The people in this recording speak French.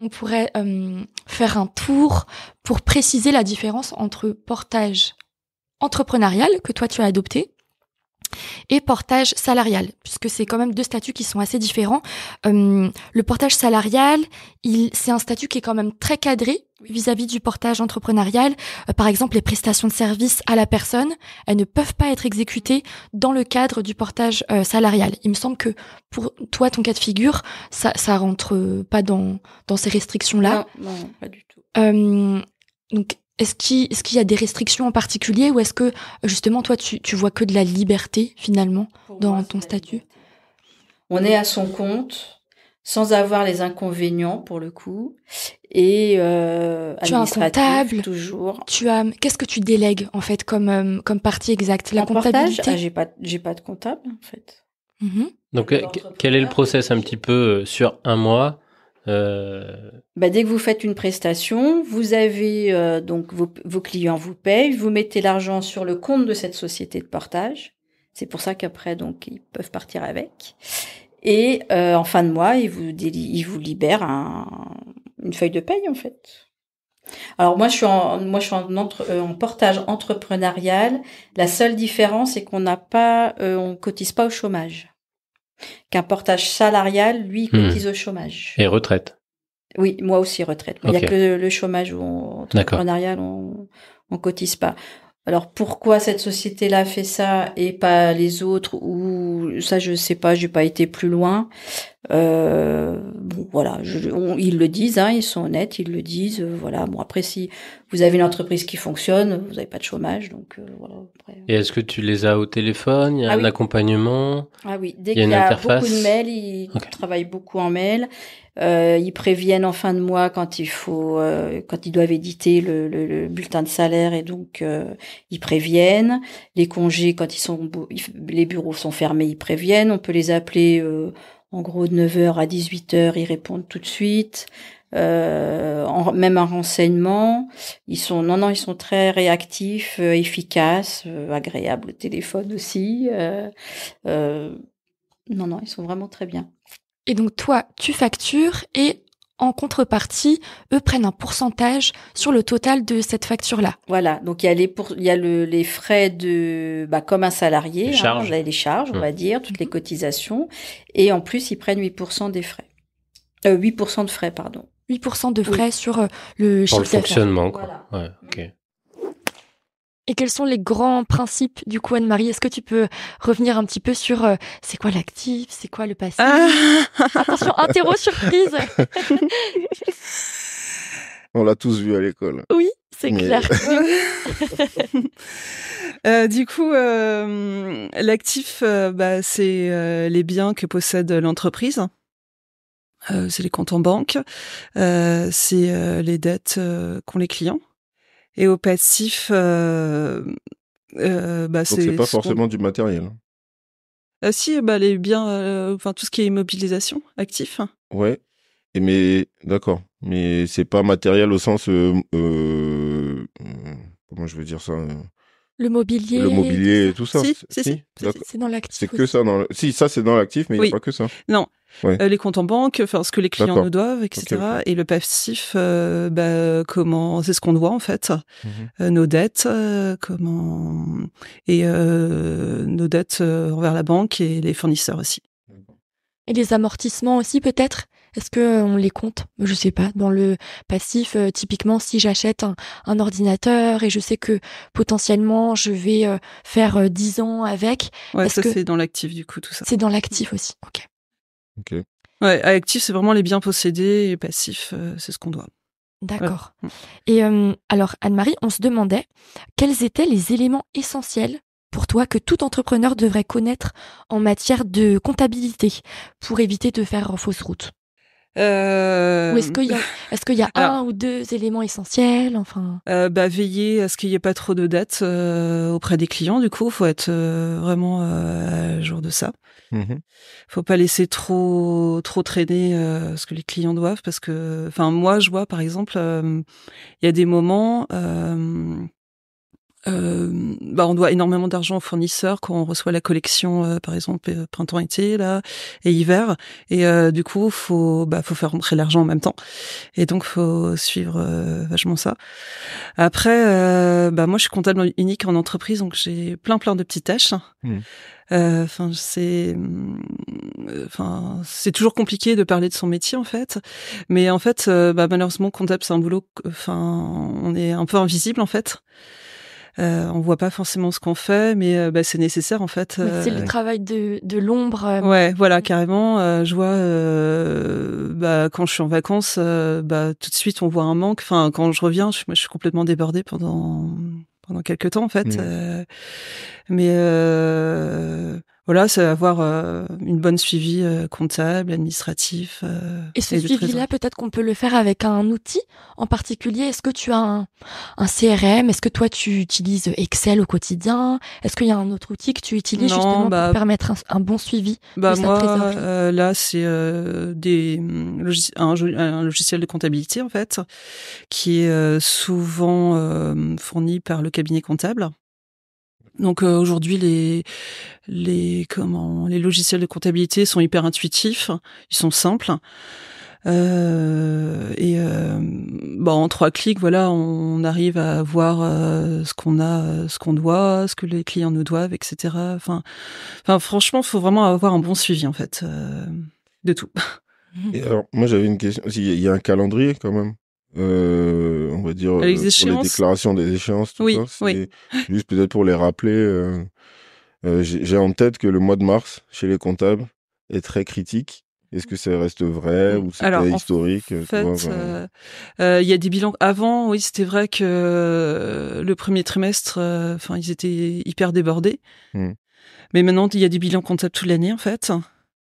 on pourrait faire un tour pour préciser la différence entre portage entrepreneurial, que toi tu as adopté, et portage salarial, puisque c'est quand même deux statuts qui sont assez différents. Le portage salarial, c'est un statut qui est quand même très cadré vis-à-vis du portage entrepreneurial. Par exemple, les prestations de services à la personne, elles ne peuvent pas être exécutées dans le cadre du portage salarial. Il me semble que pour toi, ton cas de figure, ça rentre pas dans ces restrictions-là. Non, pas du tout. Donc, est-ce qu'il y a des restrictions en particulier ou est-ce que, justement, toi, tu vois que de la liberté, finalement, dans ton statut ? On est à son compte, sans avoir les inconvénients, pour le coup, et tu as un comptable, toujours. Qu'est-ce que tu délègues, en fait, comme partie exacte ? La comptabilité ? J'ai pas de comptable, en fait. Mm-hmm. Donc, quel est le process un petit peu sur un mois ? Dès que vous faites une prestation, vous avez donc vos clients vous payent, vous mettez l'argent sur le compte de cette société de portage. C'est pour ça qu'après donc ils peuvent partir avec. Et en fin de mois, ils vous libèrent une feuille de paye en fait. Alors moi je suis en portage entrepreneurial. La seule différence c'est on cotise pas au chômage. Qu'un portage salarial, lui, cotise au chômage. Et retraite. Oui, moi aussi retraite. Il y a que le chômage entrepreneurial, on cotise pas. Alors pourquoi cette société-là fait ça et pas les autres, ou ça je sais pas, j'ai pas été plus loin. Voilà, ils le disent, ils sont honnêtes, ils le disent. Voilà. Bon après si vous avez une entreprise qui fonctionne, vous n'avez pas de chômage, donc voilà. Après, Et est-ce que tu les as au téléphone ? Il y a un accompagnement ? Ah oui, dès qu'il y a beaucoup de mails, ils travaillent beaucoup en mail. Ils préviennent en fin de mois quand ils doivent éditer le bulletin de salaire et donc ils préviennent. Les congés quand les bureaux sont fermés, ils préviennent. On peut les appeler en gros de 9h à 18h, ils répondent tout de suite. Même un renseignement, ils sont très réactifs, efficaces, agréables au téléphone aussi. Ils sont vraiment très bien. Et donc toi, tu factures et en contrepartie, eux prennent un pourcentage sur le total de cette facture-là. Voilà, donc il y a les frais de comme un salarié, les charges, on va dire, toutes les cotisations, et en plus ils prennent 8% des frais. 8% de frais, pardon. 8% de frais sur le chiffre d'affaires. Pour le fonctionnement, quoi. Voilà. Ouais, ok. Et quels sont les grands principes du coup, Anne-Marie ? Est-ce que tu peux revenir un petit peu sur c'est quoi l'actif, c'est quoi le passif ? Attention, interro surprise. On l'a tous vu à l'école. Oui, c'est clair. Du coup, l'actif, c'est les biens que possède l'entreprise. C'est les comptes en banque. C'est les dettes qu'ont les clients. Et au passif, donc c'est pas forcément du matériel. Si, les biens, tout ce qui est immobilisation, actif. Ouais. Mais d'accord. Mais c'est pas matériel au sens comment je veux dire ça. Le mobilier. Le mobilier et tout ça. Si. C'est dans l'actif. C'est que ça Si, ça c'est dans l'actif, mais il n'y a pas que ça. Non. Ouais. Les comptes en banque, ce que les clients nous doivent, etc. Okay. Et le passif, comment c'est ce qu'on doit en fait, nos dettes, nos dettes envers la banque et les fournisseurs aussi. Et les amortissements aussi peut-être. Est-ce que on les compte ? Je sais pas. Dans le passif, typiquement, si j'achète un ordinateur et je sais que potentiellement je vais faire 10 ans avec. Ouais, c'est dans l'actif du coup tout ça. C'est dans l'actif aussi. Ok. Ouais, actif c'est vraiment les biens possédés et passif c'est ce qu'on doit. D'accord. Et alors Anne-Marie, on se demandait quels étaient les éléments essentiels pour toi que tout entrepreneur devrait connaître en matière de comptabilité pour éviter de faire fausse route. Ou est-ce qu'il y a un ou deux éléments essentiels, enfin veiller à ce qu'il n'y ait pas trop de dettes auprès des clients. Du coup, faut être vraiment à jour de ça. Faut pas laisser trop traîner ce que les clients doivent, parce que, moi, je vois par exemple, il y a des moments On doit énormément d'argent aux fournisseurs quand on reçoit la collection, par exemple printemps-été là et hiver. Et du coup, faut faire rentrer l'argent en même temps. Et donc, faut suivre vachement ça. Après, moi, je suis comptable unique en entreprise, donc j'ai plein de petites tâches. C'est toujours compliqué de parler de son métier en fait, mais en fait, malheureusement, comptable c'est un boulot. On est un peu invisible en fait. On voit pas forcément ce qu'on fait, mais c'est nécessaire en fait. C'est le travail de l'ombre. Ouais, voilà, carrément. Je vois, quand je suis en vacances, tout de suite on voit un manque. Enfin, quand je reviens, je suis complètement débordée pendant quelques temps en fait. Voilà, c'est avoir une bonne suivi comptable, administratif. Et ce suivi-là, peut-être qu'on peut le faire avec un outil en particulier. Est-ce que tu as un CRM? Est-ce que toi, tu utilises Excel au quotidien? Est-ce qu'il y a un autre outil que tu utilises justement pour permettre un bon suivi de sa trésorerie? Là, c'est un logiciel de comptabilité, en fait, qui est souvent fourni par le cabinet comptable. Donc aujourd'hui les logiciels de comptabilité sont hyper intuitifs, ils sont simples. En 3 clics, voilà, on arrive à voir ce qu'on doit, ce que les clients nous doivent, etc. Enfin, franchement, faut vraiment avoir un bon suivi en fait de tout. Et alors, moi j'avais une question. Il y a un calendrier quand même. On va dire pour les déclarations des échéances, tout ça. C'est juste peut-être pour les rappeler. J'ai en tête que le mois de mars chez les comptables est très critique. Est-ce que ça reste vrai ou c'était historique? En fait, il y a des bilans. Avant, oui, c'était vrai que le premier trimestre, ils étaient hyper débordés. Mais maintenant, il y a des bilans comptables toute l'année, en fait.